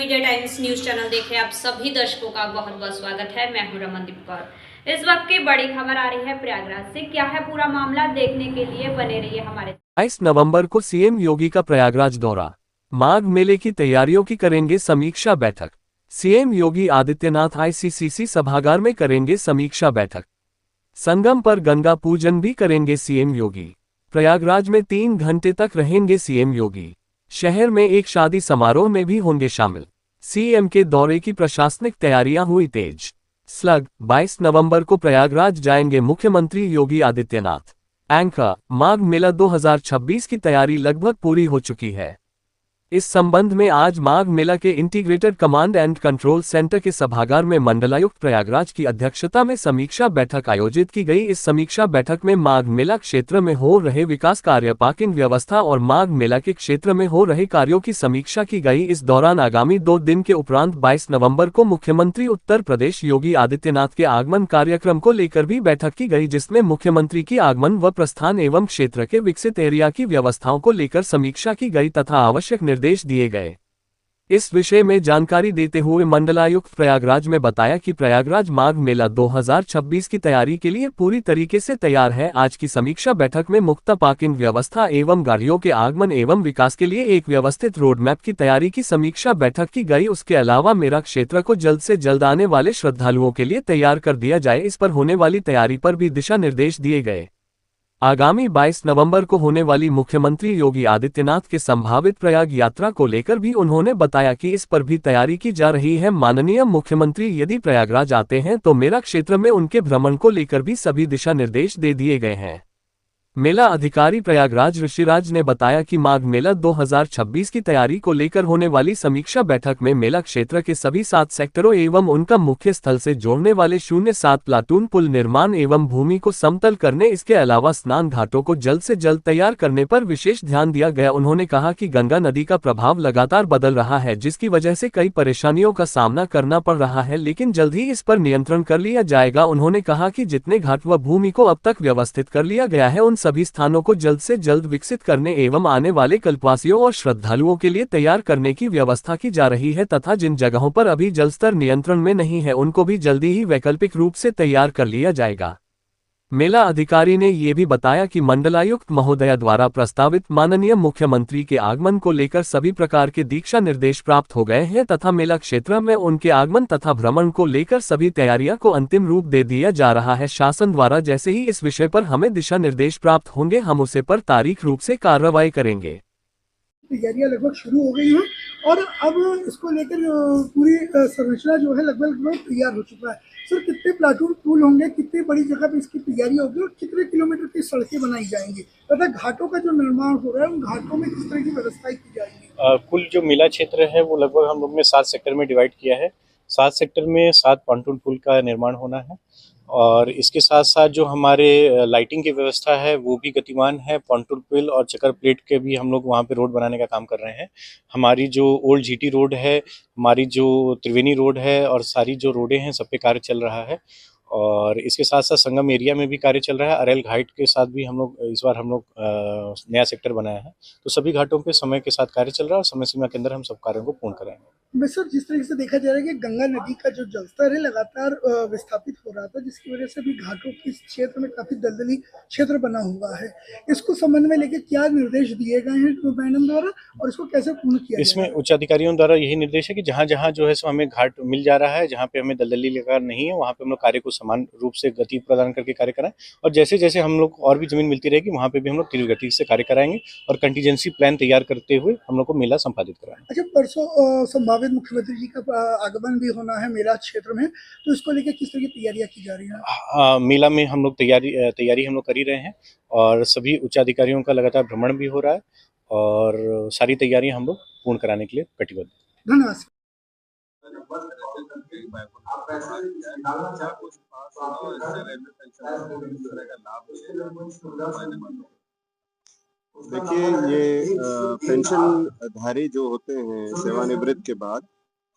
Media times news channel देख रहे आप सभी दर्शकों का बहुत बहुत स्वागत है। मैं हूं रमनदीप कौर। इस वक्त की बड़ी खबर आ रही है प्रयागराज से। क्या है पूरा मामला, देखने के लिए बने रहिए हमारे। 22 नवंबर को सीएम योगी का प्रयागराज दौरा। माघ मेले की तैयारियों की करेंगे समीक्षा बैठक। सीएम योगी आदित्यनाथ आईसीसीसी सभागार में करेंगे समीक्षा बैठक। संगम पर गंगा पूजन भी करेंगे सीएम योगी। प्रयागराज में 3 घंटे तक रहेंगे सीएम योगी। शहर में एक शादी समारोह में भी होंगे शामिल। सीएम के दौरे की प्रशासनिक तैयारियां हुई तेज। स्लग 22 नवंबर को प्रयागराज जाएंगे मुख्यमंत्री योगी आदित्यनाथ। एंकर माघ मेला 2026 की तैयारी लगभग पूरी हो चुकी है। इस संबंध में आज माघ मेला के integrated command and control centre के सभागार में मंडलायुक्त प्रयागराज की अध्यक्षता में समीक्षा बैठक आयोजित की गई। इस समीक्षा बैठक में माघ मेला क्षेत्र में हो रहे विकास कार्य, पार्किंग व्यवस्था और माघ मेला के क्षेत्र में हो रहे कार्यों की समीक्षा की गई। इस दौरान आगामी 2 दिन के उपरांत 22 नवंबर को मुख्यमंत्री उत्तर प्रदेश योगी आदित्यनाथ के आगमन कार्यक्रम को लेकर भी बैठक की गई, जिसमें मुख्यमंत्री की आगमन व प्रस्थान एवं क्षेत्र के विकसित एरिया की व्यवस्थाओं को लेकर समीक्षा की गई तथा आवश्यक निर्देश दिए गए। इस विषय में जानकारी देते हुए मंडलायुक्त प्रयागराज में बताया कि प्रयागराज माघ मेला 2026 की तैयारी के लिए पूरी तरीके से तैयार है। आज की समीक्षा बैठक में मुक्त पार्किंग व्यवस्था एवं गाड़ियों के आगमन एवं विकास के लिए एक व्यवस्थित रोड मैप की तैयारी की समीक्षा बैठक की गई। उसके अलावा मेला क्षेत्र को जल्द से जल्द आने वाले श्रद्धालुओं के लिए तैयार कर दिया जाए, इस पर होने वाली तैयारी पर भी दिशा निर्देश दिए गए। आगामी 22 नवंबर को होने वाली मुख्यमंत्री योगी आदित्यनाथ के संभावित प्रयाग यात्रा को लेकर भी उन्होंने बताया कि इस पर भी तैयारी की जा रही है। माननीय मुख्यमंत्री यदि प्रयागराज आते हैं तो मेला क्षेत्र में उनके भ्रमण को लेकर भी सभी दिशा निर्देश दे दिए गए हैं। मेला अधिकारी प्रयागराज ऋषिराज ने बताया कि माघ मेला 2026 की तैयारी को लेकर होने वाली समीक्षा बैठक में मेला क्षेत्र के सभी 7 सेक्टरों एवं उनका मुख्य स्थल से जोड़ने वाले 07 प्लाटून पुल निर्माण एवं भूमि को समतल करने, इसके अलावा स्नान घाटों को जल्द से जल्द तैयार करने पर विशेष ध्यान दिया गया। उन्होंने कहा कि गंगा नदी का प्रभाव लगातार बदल रहा है, जिसकी वजह से कई परेशानियों का सामना करना पड़ रहा है, लेकिन जल्द ही इस पर नियंत्रण कर लिया जाएगा। उन्होंने कहा कि जितने घाट व भूमि को अब तक व्यवस्थित कर लिया गया है, उन सभी स्थानों को जल्द से जल्द विकसित करने एवं आने वाले कल्पवासियों और श्रद्धालुओं के लिए तैयार करने की व्यवस्था की जा रही है तथा जिन जगहों पर अभी जलस्तर नियंत्रण में नहीं है उनको भी जल्दी ही वैकल्पिक रूप से तैयार कर लिया जाएगा। मेला अधिकारी ने ये भी बताया कि मंडलायुक्त महोदया द्वारा प्रस्तावित माननीय मुख्यमंत्री के आगमन को लेकर सभी प्रकार के दिशा निर्देश प्राप्त हो गए हैं तथा मेला क्षेत्र में उनके आगमन तथा भ्रमण को लेकर सभी तैयारियों को अंतिम रूप दे दिया जा रहा है। शासन द्वारा जैसे ही इस विषय पर हमें दिशा निर्देश प्राप्त होंगे, हम उसे पर तारीख रूप से कार्रवाई करेंगे। तैयारियां लगभग शुरू हो गई हैं और अब इसको लेकर पूरी संरचना जो है लगभग तैयार हो चुका है। सर, कितने प्लाटून पुल होंगे, कितनी बड़ी जगह पे इसकी तैयारी होगी और कितने किलोमीटर की सड़कें बनाई जाएंगी तथा घाटों का जो निर्माण हो रहा है उन घाटों में किस तरह की व्यवस्थाएं की जाएंगी? कुल जो मेला क्षेत्र है वो लगभग हम लोग ने 7 सेक्टर में डिवाइड किया है। 7 सेक्टर में 7 पॉन्टून पुल का निर्माण होना है और इसके साथ साथ जो हमारे लाइटिंग की व्यवस्था है वो भी गतिमान है। पॉन्टून पुल और चक्कर प्लेट के भी हम लोग वहाँ पे रोड बनाने का काम कर रहे हैं। हमारी जो ओल्ड जीटी रोड है, हमारी जो त्रिवेणी रोड है और सारी जो रोडें हैं सब पे कार्य चल रहा है और इसके साथ साथ संगम एरिया में भी कार्य चल रहा है। अरेल घाट के साथ भी हम लोग इस बार नया सेक्टर बनाया है, तो सभी घाटों पे समय के साथ कार्य चल रहा है और समय सीमा के अंदर हम सब कार्यों को पूर्ण कराएंगे। सर, जिस तरीके से देखा जा रहा है कि गंगा नदी का जो जलस्तर है लगातार विस्थापित हो रहा था, जिसकी वजह से भी घाटों के क्षेत्र में काफी दलदली क्षेत्र बना हुआ है। इसको संबंध में लेकर क्या निर्देश दिए गए हैं मैडम द्वारा और इसको कैसे पूर्ण किया? इसमें उच्च अधिकारियों द्वारा यही निर्देश है कि जहाँ जहाँ जो है सो हमें घाट मिल जा रहा है, जहाँ पे हमें दलदली लगा नहीं है, वहाँ पे हम लोग कार्य को समान रूप से गति प्रदान करके कार्य कराएं और जैसे जैसे हम लोग और भी जमीन मिलती रहेगी वहाँ पे भी हम लोग तीव्र गति से कार्य कराएंगे और कंटीजेंसी प्लान तैयार करते हुए हम लोग को मेला संपादित कराएंगे। अच्छा, परसों संभावित मुख्यमंत्री जी का आगमन भी होना है मेला क्षेत्र में, तो इसको लेकर किस तरह की तैयारियां की जा रही हैं? मेला में हम लोग तैयारी हम लोग कर ही रहे हैं और सभी उच्च अधिकारियों का लगातार भ्रमण भी हो रहा है और सारी तैयारियां हम लोग पूर्ण कराने के लिए कटिबद्ध। धन्यवाद। देखिए, ये पेंशनधारी जो होते हैं सेवानिवृत्त के बाद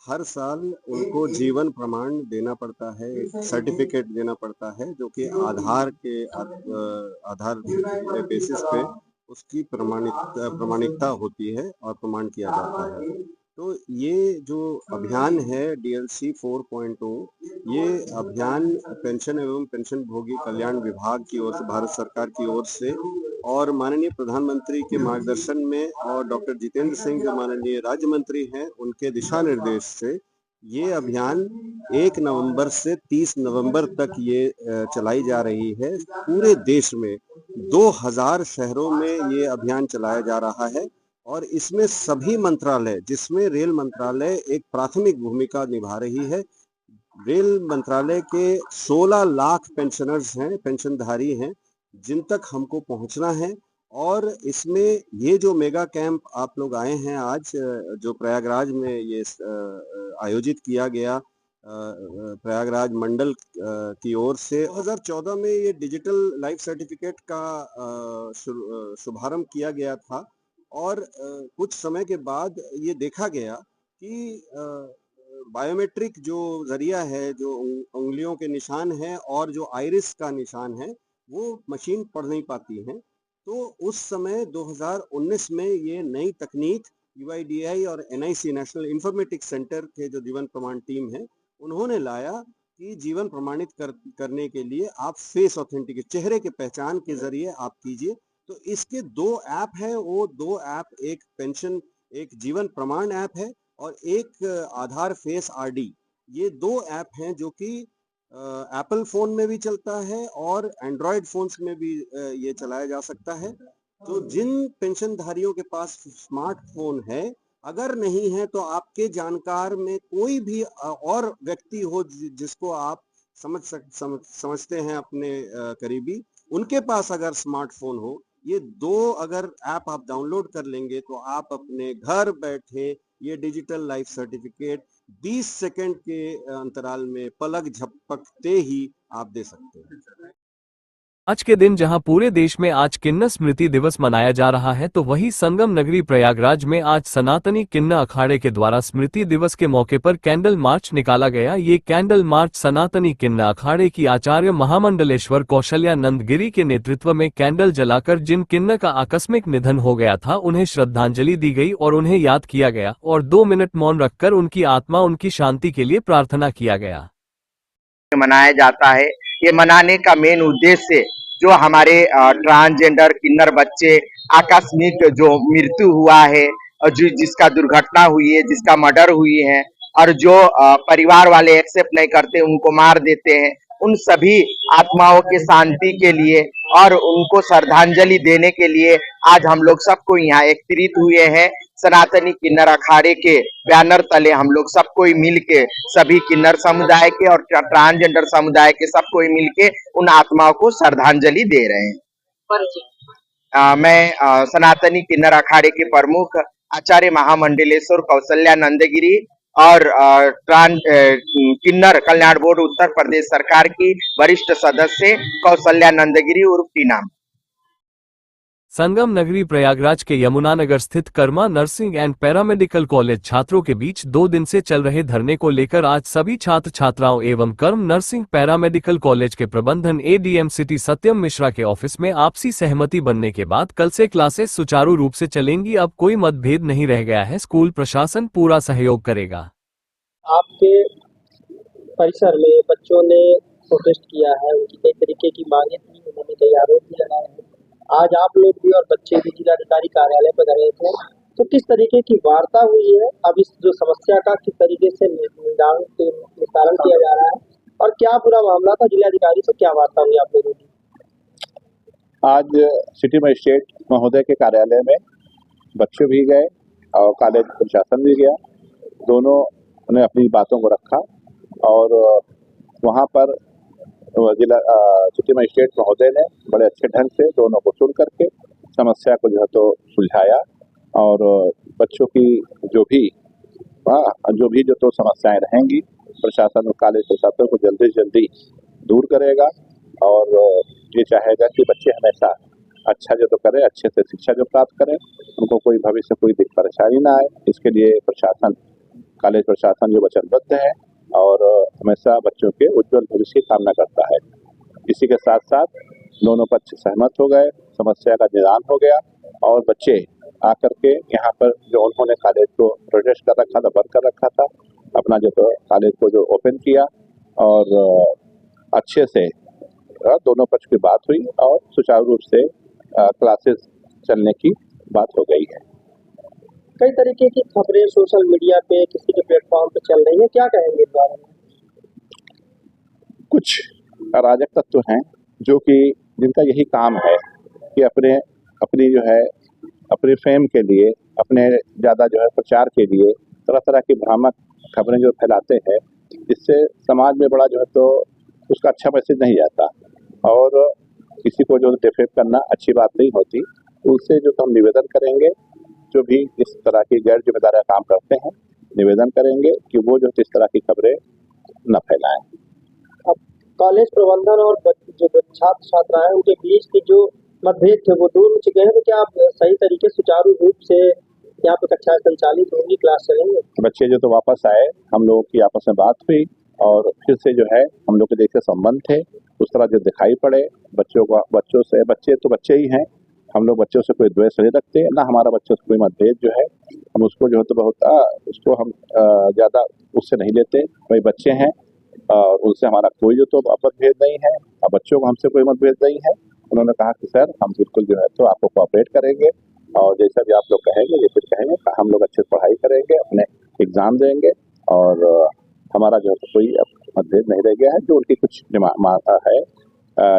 हर साल उनको जीवन प्रमाण देना पड़ता है, एक सर्टिफिकेट देना पड़ता है जो कि आधार बेसिस पे उसकी प्रमाणिकता होती है और प्रमाण किया जाता है। तो ये जो अभियान है डीएलसी 4.0, ये अभियान पेंशन एवं पेंशन भोगी कल्याण विभाग की ओर से, भारत सरकार की ओर से और माननीय प्रधानमंत्री के मार्गदर्शन में और डॉक्टर जितेंद्र सिंह जो माननीय राज्य मंत्री हैं उनके दिशा निर्देश से ये अभियान 1 नवंबर से 30 नवंबर तक ये चलाई जा रही है। पूरे देश में 2000 शहरों में ये अभियान चलाया जा रहा है और इसमें सभी मंत्रालय, जिसमें रेल मंत्रालय एक प्राथमिक भूमिका निभा रही है। रेल मंत्रालय के 16 लाख पेंशनर्स हैं, पेंशनधारी हैं, जिन तक हमको पहुंचना है। और इसमें ये जो मेगा कैंप आप लोग आए हैं आज, जो प्रयागराज में ये आयोजित किया गया प्रयागराज मंडल की ओर से 2014 में ये डिजिटल लाइफ सर्टिफिकेट का शुभारंभ किया गया था और कुछ समय के बाद ये देखा गया कि बायोमेट्रिक जो जरिया है, जो उंगलियों के निशान है और जो आइरिस का निशान है, वो मशीन पढ़ नहीं पाती है। तो उस समय 2019 में ये नई तकनीक यूआईडीआई और एनआईसी, नेशनल इंफॉर्मेटिक्स सेंटर के जो जीवन प्रमाण टीम है, उन्होंने लाया कि जीवन प्रमाणित करने के लिए आप फेस ऑथेंटिकेट, चेहरे के पहचान के जरिए आप कीजिए। तो इसके 2 ऐप हैं, वो 2 ऐप, एक पेंशन, एक जीवन प्रमाण ऐप है और एक आधार फेस आरडी। ये 2 ऐप हैं जो कि एप्पल फोन में भी चलता है और एंड्रॉयड फोन्स में भी ये चलाया जा सकता है। तो जिन पेंशनधारियों के पास स्मार्टफोन है, अगर नहीं है तो आपके जानकार में कोई भी और व्यक्ति हो जिसको आप समझते हैं अपने करीबी, उनके पास अगर स्मार्टफोन हो, ये 2 अगर ऐप आप डाउनलोड कर लेंगे तो आप अपने घर बैठे ये डिजिटल लाइफ सर्टिफिकेट 20 सेकंड के अंतराल में पलक झपकते ही आप दे सकते हैं। आज के दिन जहां पूरे देश में आज किन्नर स्मृति दिवस मनाया जा रहा है, तो वहीं संगम नगरी प्रयागराज में आज सनातनी किन्नर अखाड़े के द्वारा स्मृति दिवस के मौके पर कैंडल मार्च निकाला गया। ये कैंडल मार्च सनातनी किन्नर अखाड़े की आचार्य महामंडलेश्वर कौशल्यानंद गिरी के नेतृत्व में कैंडल जलाकर जिन किन्नर का आकस्मिक निधन हो गया था, उन्हें श्रद्धांजलि दी गई और उन्हें याद किया गया और 2 मिनट मौन रखकर उनकी आत्मा, उनकी शांति के लिए प्रार्थना किया गया। मनाया जाता है। ये मनाने का मेन उद्देश्य जो हमारे ट्रांसजेंडर किन्नर बच्चे आकस्मिक जो मृत्यु हुआ है और जिसका दुर्घटना हुई है, जिसका मर्डर हुई है और जो परिवार वाले एक्सेप्ट नहीं करते, उनको मार देते हैं, उन सभी आत्माओं के शांति के लिए और उनको श्रद्धांजलि देने के लिए आज हम लोग सबको यहाँ एकत्रित हुए हैं। सनातनी किन्नर अखाड़े के बैनर तले हम लोग सब कोई मिल के, सभी किन्नर समुदाय के और ट्रांसजेंडर समुदाय के सब कोई मिल के उन आत्माओं को श्रद्धांजलि दे रहे हैं। मैं सनातनी किन्नर अखाड़े के प्रमुख आचार्य महामंडलेश्वर कौशल्यानंद गिरी और किन्नर कल्याण बोर्ड उत्तर प्रदेश सरकार की वरिष्ठ सदस्य कौशल्यानंद गिरी उर्फ टीना। संगम नगरी प्रयागराज के यमुनानगर स्थित Karma nursing and paramedical college छात्रों के बीच 2 दिन से चल रहे धरने को लेकर आज सभी छात्र छात्राओं एवं कर्म नर्सिंग पैरामेडिकल कॉलेज के प्रबंधन एडीएम सिटी सत्यम मिश्रा के ऑफिस में आपसी सहमति बनने के बाद कल से क्लासेस सुचारू रूप से चलेंगी। अब कोई मतभेद नहीं रह गया है, स्कूल प्रशासन पूरा सहयोग करेगा। आपके परिसर में बच्चों ने प्रोटेस्ट किया है, उनकी कई तरीके की मांगे थी, उन्होंने कई आरोप भी लगाए हैं। आज आप लोग भी और बच्चे भी जिलाधिकारी कार्यालय पर गए थे, तो किस तरीके की वार्ता हुई है? अब इस जो समस्या का किस तरीके से निस्तारण किया जा रहा है और क्या पूरा मामला था? जिलाधिकारी से क्या वार्ता हुई आप लोगों की? आज सिटी मजिस्ट्रेट महोदय के कार्यालय में बच्चे भी गए और कॉलेज प्रशासन भी गया। दोनों ने अपनी बातों को रखा और वहाँ पर जिला सिटी मजिस्ट्रेट महोदय ने बड़े अच्छे ढंग से दोनों को सुन करके समस्या को जो है तो सुलझाया और बच्चों की जो भी जो समस्याएं रहेंगी प्रशासन और कॉलेज प्रशासन को जल्दी से जल्दी दूर करेगा और ये चाहेगा कि बच्चे हमेशा अच्छा जो तो करें, अच्छे से शिक्षा जो प्राप्त करें, उनको कोई भविष्य कोई परेशानी ना आए। इसके लिए प्रशासन, कॉलेज प्रशासन जो वचनबद्ध है और हमेशा बच्चों के उज्जवल भविष्य की कामना करता है। इसी के साथ साथ दोनों पक्ष सहमत हो गए, समस्या का निदान हो गया और बच्चे आकर के यहाँ पर जो उन्होंने कॉलेज को प्रोटेस्ट कर रखा था, बंद कर रखा था, अपना जो तो कॉलेज को जो ओपन किया और अच्छे से दोनों पक्ष की बात हुई और सुचारू रूप से क्लासेस चलने की बात हो गई है। कई तरीके की खबरें सोशल मीडिया पे किसी के प्लेटफॉर्म पे चल रही है, क्या कहेंगे इस बारे में? कुछ अराजक तत्व हैं जो कि जिनका यही काम है कि अपनी जो है अपनी फेम के लिए, अपने ज़्यादा जो है प्रचार के लिए तरह तरह की भ्रामक खबरें जो फैलाते हैं, जिससे समाज में बड़ा जो है तो उसका अच्छा मैसेज नहीं जाता और किसी को जो डिफेम करना अच्छी बात नहीं होती। उससे जो हम निवेदन करेंगे, जो भी इस तरह की गैर जिम्मेदार काम करते हैं, निवेदन करेंगे कि वो जो इस तरह की खबरें न फैलाएं। अब कॉलेज प्रबंधन और जो छात्र छात्राएं उनके बीच के जो मतभेद थे वो दूर हो चुके हैं, तो क्या आप सही तरीके सुचारू रूप से यहाँ पे कक्षाएं संचालित होंगी, क्लास चलेंगे? बच्चे जो तो वापस आए, हम लोगों की आपस में बात हुई और फिर से जो है हम लोग के देखते संबंध थे उस तरह जो दिखाई पड़े। बच्चों से बच्चे तो बच्चे ही हैं, हम लोग बच्चों से कोई द्वेष नहीं रखते, ना हमारा बच्चों से कोई मतभेद जो है हम उसको जो है तो बहुत उसको हम ज़्यादा उससे नहीं लेते। भाई बच्चे हैं और उनसे हमारा कोई जो तो मतभेद नहीं है और बच्चों को हमसे कोई मतभेद नहीं है। उन्होंने कहा कि सर हम बिल्कुल जो है तो आपको कोऑपरेट करेंगे और जैसा भी आप लोग कहेंगे ये फिर कहेंगे, हम लोग अच्छे से पढ़ाई करेंगे, अपने एग्जाम देंगे और हमारा जो है कोई मतभेद नहीं रह गया है। जो उनकी कुछ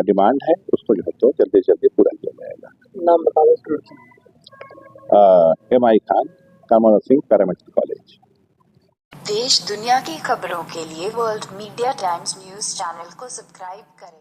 डिमांड है उसको जो है तो जल्दी से जल्दी पूरा किया जाएगा। नाम बताओ। MI Khan, Kamraj Singh paramedical college. देश दुनिया की खबरों के लिए world media times news channel को सब्सक्राइब करें।